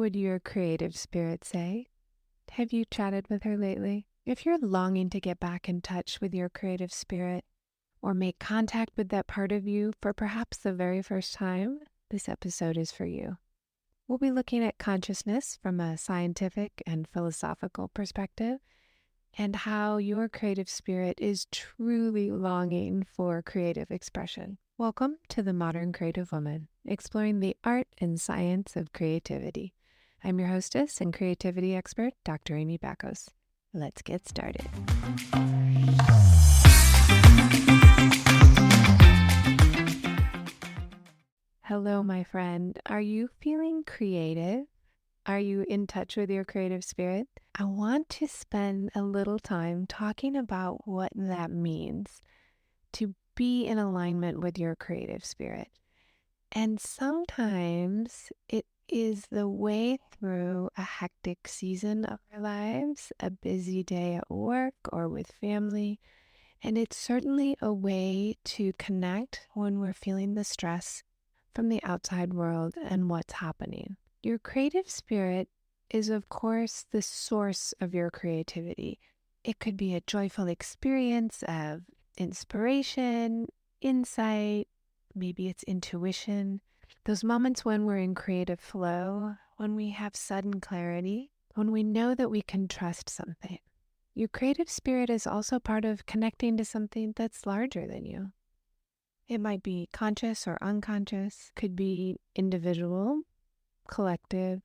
would your creative spirit say? Have you chatted with her lately? If you're longing to get back in touch with your creative spirit or make contact with that part of you for perhaps the very first time, this episode is for you. We'll be looking at consciousness from a scientific and philosophical perspective and how your creative spirit is truly longing for creative expression. Welcome to The Modern Creative Woman, exploring the art and science of creativity. I'm your hostess and creativity expert, Dr. Amy Backos. Let's get started. Hello, my friend. Are you feeling creative? Are you in touch with your creative spirit? I want to spend a little time talking about what that means to be in alignment with your creative spirit. And sometimes it is the way through a hectic season of our lives, a busy day at work or with family. And it's certainly a way to connect when we're feeling the stress from the outside world and what's happening. Your creative spirit is, of course, the source of your creativity. It could be a joyful experience of inspiration, insight, maybe it's intuition. Those moments when we're in creative flow, when we have sudden clarity, when we know that we can trust something. Your creative spirit is also part of connecting to something that's larger than you. It might be conscious or unconscious, could be individual, collective,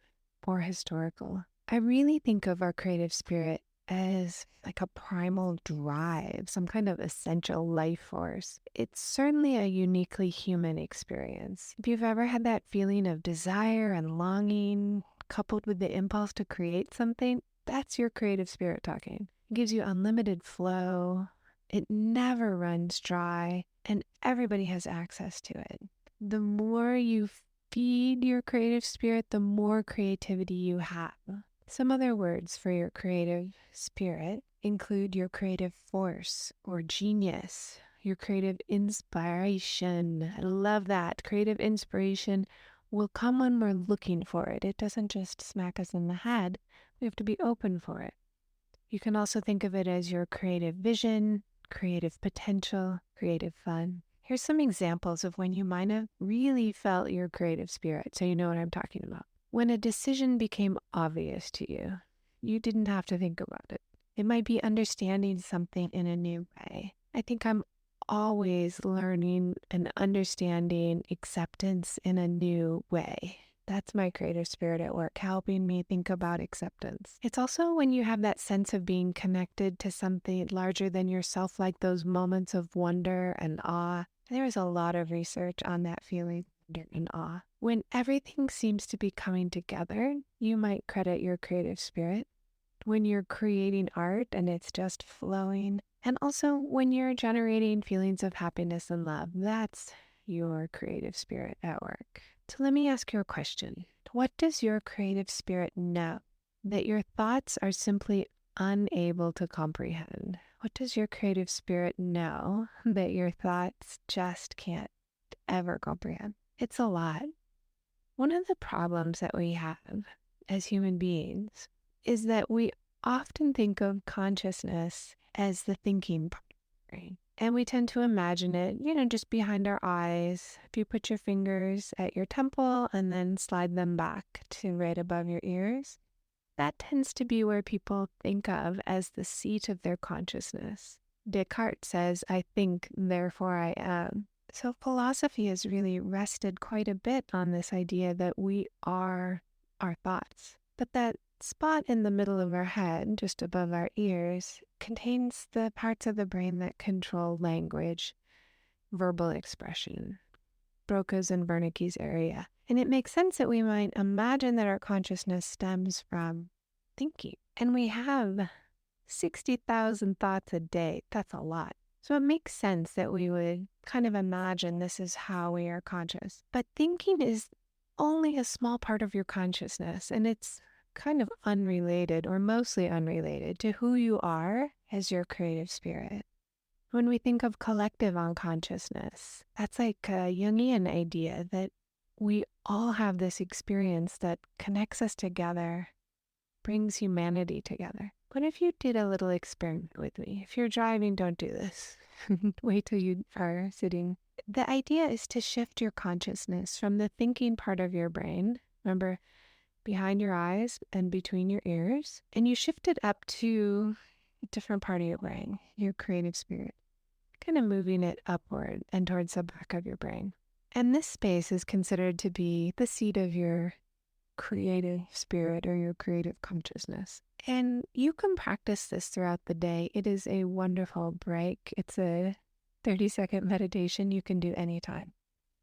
or historical. I really think of our creative spirit as like a primal drive, some kind of essential life force. It's certainly a uniquely human experience. If you've ever had that feeling of desire and longing coupled with the impulse to create something, that's your creative spirit talking. It gives you unlimited flow. It never runs dry, and everybody has access to it. The more you feed your creative spirit, the more creativity you have. Some other words for your creative spirit include your creative force or genius, your creative inspiration. I love that. Creative inspiration will come when we're looking for it. It doesn't just smack us in the head. We have to be open for it. You can also think of it as your creative vision, creative potential, creative fun. Here's some examples of when you might have really felt your creative spirit, so you know what I'm talking about. When a decision became obvious to you, you didn't have to think about it. It might be understanding something in a new way. I think I'm always learning and understanding acceptance in a new way. That's my creative spirit at work, helping me think about acceptance. It's also when you have that sense of being connected to something larger than yourself, like those moments of wonder and awe. There is a lot of research on that feeling, wonder and awe. When everything seems to be coming together, you might credit your creative spirit. When you're creating art and it's just flowing, and also when you're generating feelings of happiness and love, that's your creative spirit at work. So let me ask you a question. What does your creative spirit know that your thoughts are simply unable to comprehend? What does your creative spirit know that your thoughts just can't ever comprehend? It's a lot. One of the problems that we have as human beings is that we often think of consciousness as the thinking part, right? And we tend to imagine it, just behind our eyes. If you put your fingers at your temple and then slide them back to right above your ears, that tends to be where people think of as the seat of their consciousness. Descartes says, "I think, therefore I am." So philosophy has really rested quite a bit on this idea that we are our thoughts. But that spot in the middle of our head, just above our ears, contains the parts of the brain that control language, verbal expression, Broca's and Wernicke's area. And it makes sense that we might imagine that our consciousness stems from thinking. And we have 60,000 thoughts a day. That's a lot. So it makes sense that we would kind of imagine this is how we are conscious. But thinking is only a small part of your consciousness, and it's kind of unrelated or mostly unrelated to who you are as your creative spirit. When we think of collective unconsciousness, that's like a Jungian idea that we all have this experience that connects us together, brings humanity together. What if you did a little experiment with me? If you're driving, don't do this. Wait till you are sitting. The idea is to shift your consciousness from the thinking part of your brain. Remember, behind your eyes and between your ears, and you shift it up to a different part of your brain, your creative spirit, kind of moving it upward and towards the back of your brain. And this space is considered to be the seat of your creative spirit or your creative consciousness. And you can practice this throughout the day. It is a wonderful break. It's a 30-second meditation you can do anytime.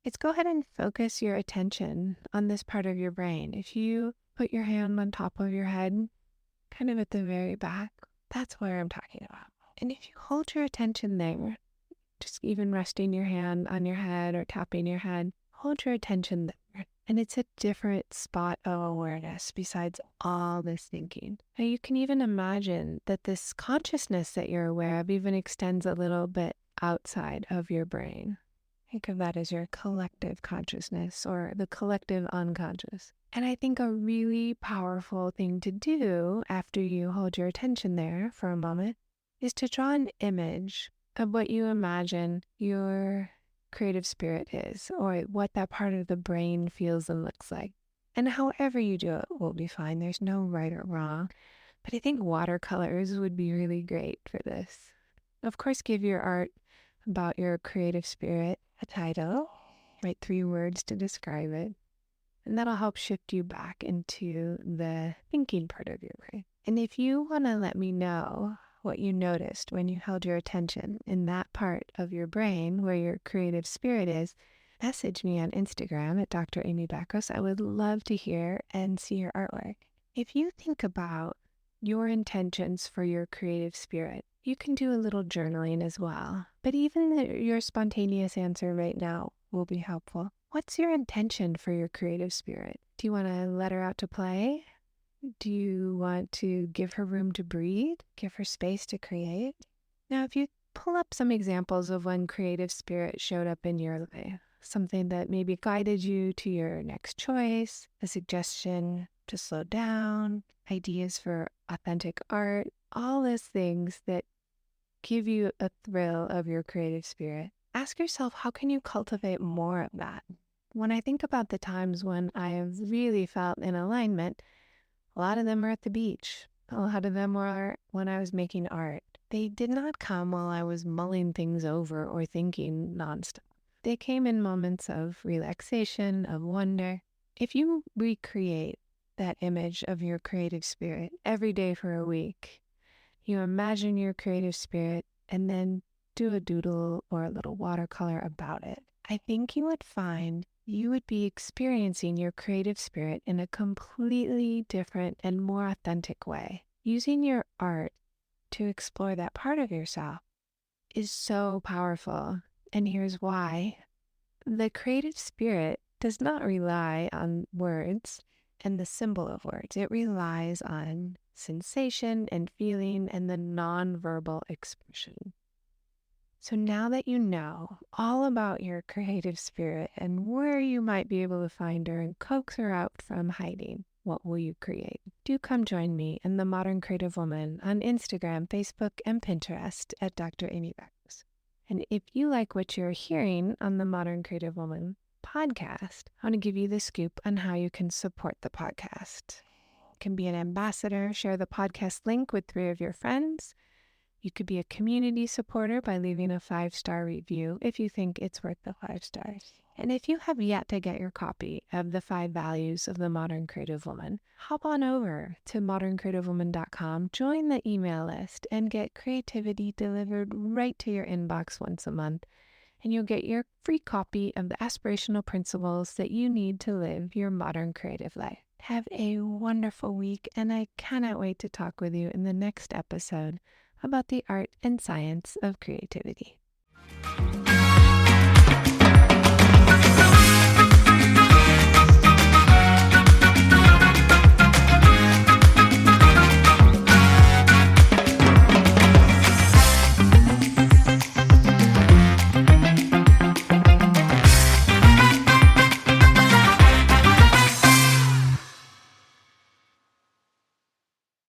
It's go ahead and focus your attention on this part of your brain. If you put your hand on top of your head, kind of at the very back, that's where I'm talking about. And if you hold your attention there, just even resting your hand on your head or tapping your head, hold your attention there. And it's a different spot of awareness besides all this thinking. Now you can even imagine that this consciousness that you're aware of even extends a little bit outside of your brain. Think of that as your collective consciousness or the collective unconscious. And I think a really powerful thing to do after you hold your attention there for a moment is to draw an image of what you imagine your creative spirit is, or what that part of the brain feels and looks like. And however you do it will be fine. There's no right or wrong. But I think watercolors would be really great for this. Of course, give your art about your creative spirit a title. Write 3 words to describe it. And that'll help shift you back into the thinking part of your brain. And if you want to let me know what you noticed when you held your attention in that part of your brain where your creative spirit is, message me on Instagram at Dr. Amy Bakros. I would love to hear and see your artwork. If you think about your intentions for your creative spirit, you can do a little journaling as well. But even your spontaneous answer right now will be helpful. What's your intention for your creative spirit? Do you want to let her out to play? Do you want to give her room to breathe? Give her space to create? Now, if you pull up some examples of when creative spirit showed up in your life, something that maybe guided you to your next choice, a suggestion to slow down, ideas for authentic art, all those things that give you a thrill of your creative spirit. Ask yourself, how can you cultivate more of that? When I think about the times when I have really felt in alignment, a lot of them are at the beach. A lot of them were when I was making art. They did not come while I was mulling things over or thinking nonstop. They came in moments of relaxation, of wonder. If you recreate that image of your creative spirit every day for a week, you imagine your creative spirit and then do a doodle or a little watercolor about it, I think you would find you would be experiencing your creative spirit in a completely different and more authentic way. Using your art to explore that part of yourself is so powerful. And here's why. The creative spirit does not rely on words and the symbol of words. It relies on sensation and feeling and the nonverbal expression. So now that you know all about your creative spirit and where you might be able to find her and coax her out from hiding, what will you create? Do come join me in The Modern Creative Woman on Instagram, Facebook, and Pinterest at Dr. Amy Bakros. And if you like what you're hearing on the Modern Creative Woman podcast, I want to give you the scoop on how you can support the podcast. You can be an ambassador, share the podcast link with 3 of your friends. You could be a community supporter by leaving a 5-star review if you think it's worth the 5 stars. And if you have yet to get your copy of the 5 values of the Modern Creative Woman, hop on over to moderncreativewoman.com, join the email list, and get creativity delivered right to your inbox once a month. And you'll get your free copy of the aspirational principles that you need to live your modern creative life. Have a wonderful week, and I cannot wait to talk with you in the next episode about the art and science of creativity.